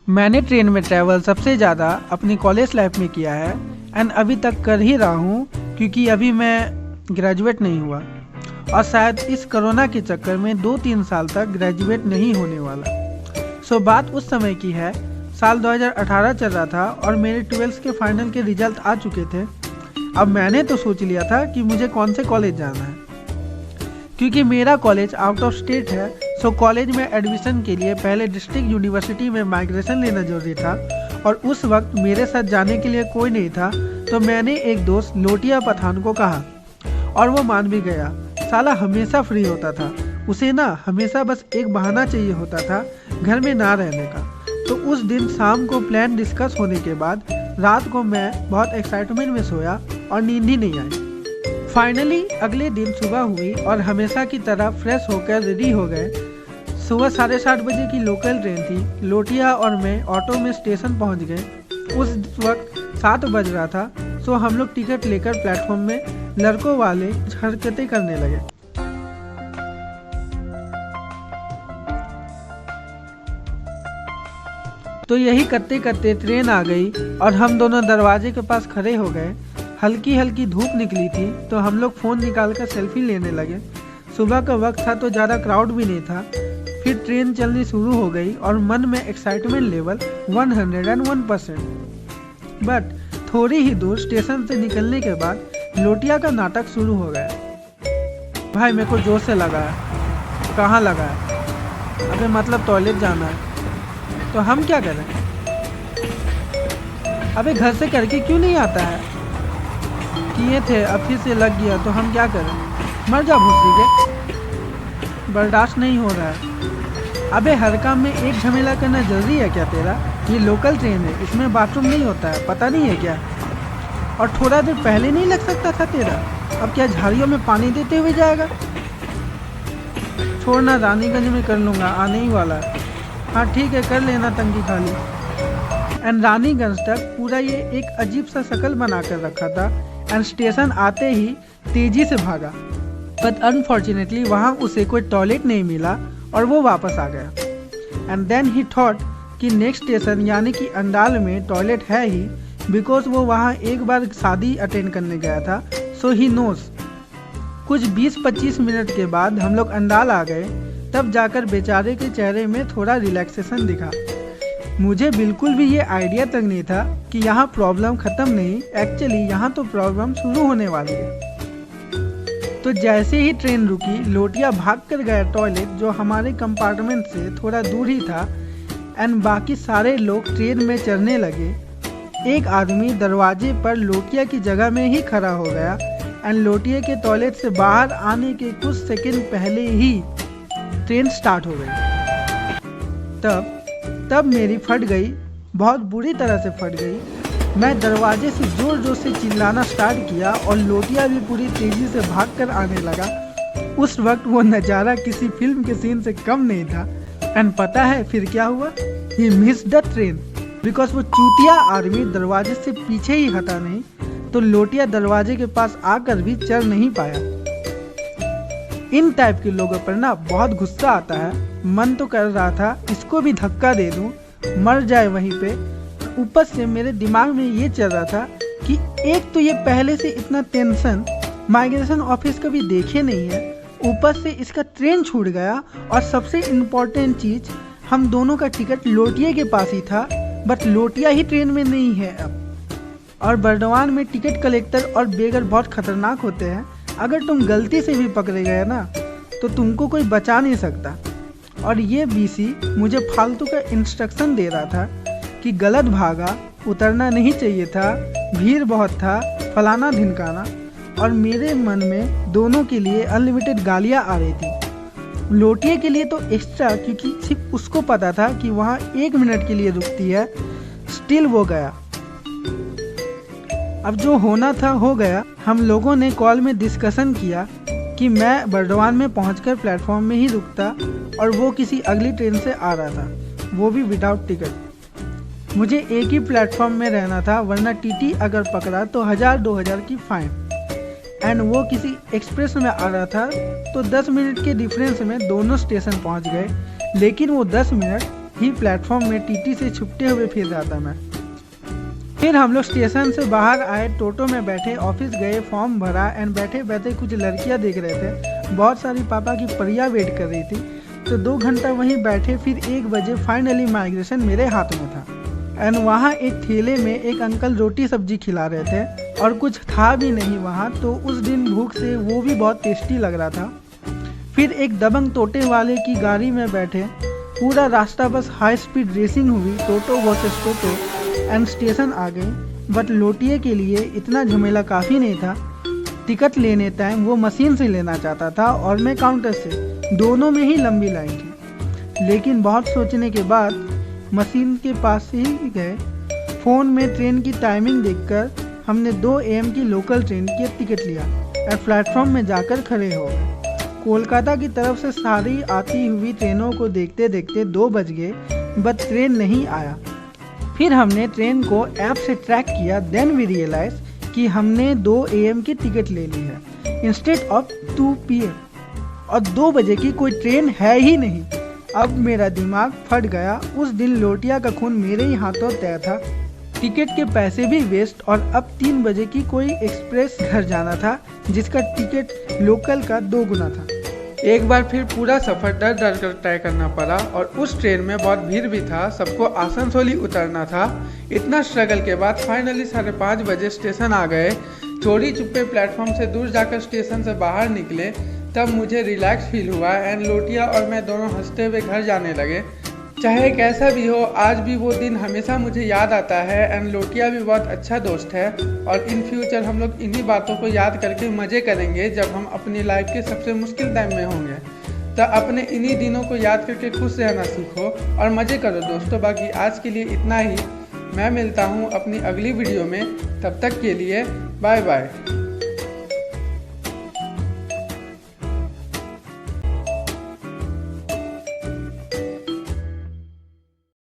मैंने ट्रेन में ट्रैवल सबसे ज़्यादा अपनी कॉलेज लाइफ में किया है एंड अभी तक कर ही रहा हूँ क्योंकि अभी मैं ग्रेजुएट नहीं हुआ और शायद इस कोरोना के चक्कर में 2-3 साल तक ग्रेजुएट नहीं होने वाला। सो बात उस समय की है, साल 2018 चल रहा था और मेरे 12th के फाइनल के रिजल्ट आ चुके थे। अब मैंने तो सोच लिया था कि मुझे कौन से कॉलेज जाना है, क्योंकि मेरा कॉलेज आउट ऑफ स्टेट है। सो कॉलेज में एडमिशन के लिए पहले डिस्ट्रिक्ट यूनिवर्सिटी में माइग्रेशन लेना जरूरी था और उस वक्त मेरे साथ जाने के लिए कोई नहीं था। तो मैंने एक दोस्त लोटिया पठान को कहा और वो मान भी गया। साला हमेशा फ्री होता था, उसे ना हमेशा बस एक बहाना चाहिए होता था घर में ना रहने का। तो उस दिन शाम को प्लान डिस्कस होने के बाद रात को मैं बहुत एक्साइटमेंट में सोया और नींद ही नहीं आई। फाइनली अगले दिन सुबह हुई और हमेशा की तरह फ्रेश होकर रेडी हो गए। सुबह 7:30 बजे की लोकल ट्रेन थी। लोटिया और मैं ऑटो में स्टेशन पहुंच गए। उस वक्त 7 बज रहा था। सो हम लोग टिकट लेकर प्लेटफॉर्म में लड़कों वाले हरकतें करने लगे। तो यही करते करते ट्रेन आ गई और हम दोनों दरवाजे के पास खड़े हो गए। हल्की हल्की धूप निकली थी तो हम लोग फ़ोन निकालकर सेल्फी लेने लगे। सुबह का वक्त था तो ज़्यादा क्राउड भी नहीं था। फिर ट्रेन चलनी शुरू हो गई और मन में एक्साइटमेंट लेवल 101%। बट थोड़ी ही दूर स्टेशन से निकलने के बाद लोटिया का नाटक शुरू हो गया। भाई मेरे को जोर से लगा है। कहाँ लगा है? अबे मतलब टॉयलेट जाना है। तो हम क्या करें? अबे घर से करके क्यों नहीं आता है? किए थे अब फिर से लग गया तो हम क्या करें? मर जा भूसी के, बर्दाश्त नहीं हो रहा है। अबे हर काम में एक झमेला करना जरूरी है क्या तेरा? ये लोकल ट्रेन है, इसमें बाथरूम नहीं होता है, पता नहीं है क्या? और थोड़ा देर पहले नहीं लग सकता था तेरा? अब क्या झाड़ियों में पानी देते हुए जाएगा? छोड़ना, रानीगंज में कर लूँगा, आने ही वाला है। हाँ ठीक है, कर लेना तंगी खाली। एंड रानीगंज तक पूरा ये एक अजीब सा शक्ल बना कर रखा था एंड स्टेशन आते ही तेजी से भागा। बट अनफॉर्चुनेटली वहाँ उसे कोई टॉयलेट नहीं मिला और वो वापस आ गया। एंड देन ही थॉट कि नेक्स्ट स्टेशन यानी कि अंडाल में टॉयलेट है ही, बिकॉज वो वहाँ एक बार शादी अटेंड करने गया था। सो ही नोज। कुछ 20-25 मिनट के बाद हम लोग अंडाल आ गए। तब जाकर बेचारे के चेहरे में थोड़ा रिलैक्सेशन दिखा। मुझे बिल्कुल भी ये आइडिया तक नहीं था कि यहाँ प्रॉब्लम ख़त्म नहीं, एक्चुअली यहाँ तो प्रॉब्लम शुरू होने वाली है। तो जैसे ही ट्रेन रुकी, लोटिया भाग कर गया टॉयलेट जो हमारे कंपार्टमेंट से थोड़ा दूर ही था। एंड बाकी सारे लोग ट्रेन में चढ़ने लगे। एक आदमी दरवाजे पर लोटिया की जगह में ही खड़ा हो गया एंड लोटिया के टॉयलेट से बाहर आने के कुछ सेकंड पहले ही ट्रेन स्टार्ट हो गई। तब मेरी फट गई, बहुत बुरी तरह से फट गई। मैं दरवाजे से जोर जोर से चिल्लाना स्टार्ट किया और लोटिया भी पूरी तेजी से भागकर आने लगा। उस वक्त वो नज़ारा किसी फिल्म के सीन से कम नहीं था। एंड पता है फिर क्या हुआ? ही मिस द ट्रेन बिकॉज वो चूतिया आदमी दरवाजे से पीछे ही हटा नहीं, तो लोटिया दरवाजे के पास आकर भी चढ़ नहीं पाया। इन टाइप के लोगों पर ना बहुत गुस्सा आता है। मन तो कर रहा था इसको भी धक्का दे दूं, मर जाए वहीं पे। ऊपर से मेरे दिमाग में ये चल रहा था कि एक तो ये पहले से इतना टेंशन माइग्रेशन ऑफिस कभी देखे नहीं है, ऊपर से इसका ट्रेन छूट गया और सबसे इम्पोर्टेंट चीज़, हम दोनों का टिकट लोटिया के पास ही था बट लोटिया ही ट्रेन में नहीं है अब। और बर्दवान में टिकट कलेक्टर और बेगर बहुत खतरनाक होते हैं। अगर तुम गलती से भी पकड़े गए ना तो तुमको कोई बचा नहीं सकता। और ये बीसी मुझे फालतू का इंस्ट्रक्शन दे रहा था कि गलत भागा, उतरना नहीं चाहिए था, भीड़ बहुत था, फलाना ढिमकाना। और मेरे मन में दोनों के लिए अनलिमिटेड गालियाँ आ रही थी। लोटिया के लिए तो एक्स्ट्रा, क्योंकि सिर्फ उसको पता था कि वहाँ 1 मिनट के लिए रुकती है। स्टिल वो गया। अब जो होना था हो गया। हम लोगों ने कॉल में डिस्कशन किया कि मैं बर्दवान में पहुंचकर प्लेटफॉर्म में ही रुकता और वो किसी अगली ट्रेन से आ रहा था, वो भी विदाउट टिकट। मुझे एक ही प्लेटफॉर्म में रहना था, वरना टीटी अगर पकड़ा तो 1000-2000 की फाइन। एंड वो किसी एक्सप्रेस में आ रहा था तो 10 मिनट के डिफरेंस में दोनों स्टेशन पहुंच गए। लेकिन वो 10 मिनट ही प्लेटफॉर्म में टीटी से छुपते हुए फिर रहा था मैं। फिर हम लोग स्टेशन से बाहर आए, टोटो में बैठे, ऑफिस गए, फॉर्म भरा एंड बैठे बैठे कुछ लड़कियां देख रहे थे। बहुत सारी पापा की परियां वेट कर रही थी, तो 2 घंटा वहीं बैठे। फिर 1 बजे फाइनली माइग्रेशन मेरे हाथ में था एंड वहाँ एक ठेले में एक अंकल रोटी सब्जी खिला रहे थे और कुछ था भी नहीं वहाँ, तो उस दिन भूख से वो भी बहुत टेस्टी लग रहा था। फिर एक दबंग टोटे वाले की गाड़ी में बैठे, पूरा रास्ता बस हाई स्पीड रेसिंग हुई, टोटो वर्सेस टोटो एंड स्टेशन आ गए। बट लोटिये के लिए इतना झमेला काफ़ी नहीं था। टिकट लेने टाइम वो मशीन से लेना चाहता था और मैं काउंटर से, दोनों में ही लंबी लाइन थी। लेकिन बहुत सोचने के बाद मशीन के पास ही गए। फ़ोन में ट्रेन की टाइमिंग देखकर हमने 2 AM की लोकल ट्रेन की टिकट लिया और प्लेटफॉर्म में जाकर खड़े हो गए। कोलकाता की तरफ से सारी आती हुई ट्रेनों को देखते देखते 2 बज गए, बट ट्रेन नहीं आया। फिर हमने ट्रेन को ऐप से ट्रैक किया, देन वी रियलाइज कि हमने 2 AM की टिकट ले ली है इंस्टेड ऑफ 2 PM और 2 बजे की कोई ट्रेन है ही नहीं। अब मेरा दिमाग फट गया। उस दिन लोटिया का खून मेरे ही हाथों तय था, टिकट के पैसे भी वेस्ट और अब 3 बजे की कोई एक्सप्रेस घर जाना था जिसका टिकट लोकल का 2 गुना था। एक बार फिर पूरा सफ़र डर डर कर तय करना पड़ा और उस ट्रेन में बहुत भीड़ भी था, सबको आसनसोल ही उतरना था। इतना स्ट्रगल के बाद फाइनली 5:30 बजे स्टेशन आ गए। चोरी चुप्पे प्लेटफॉर्म से दूर जाकर स्टेशन से बाहर निकले, तब मुझे रिलैक्स फील हुआ एंड लोटिया और मैं दोनों हंसते हुए घर जाने लगे। चाहे कैसा भी हो, आज भी वो दिन हमेशा मुझे याद आता है एंड लोटिया भी बहुत अच्छा दोस्त है और इन फ्यूचर हम लोग इन्हीं बातों को याद करके मज़े करेंगे जब हम अपनी लाइफ के सबसे मुश्किल टाइम में होंगे। तो अपने इन्हीं दिनों को याद करके खुश रहना सीखो और मज़े करो दोस्तों। बाकी आज के लिए इतना ही, मैं मिलता हूँ अपनी अगली वीडियो में, तब तक के लिए बाय बाय।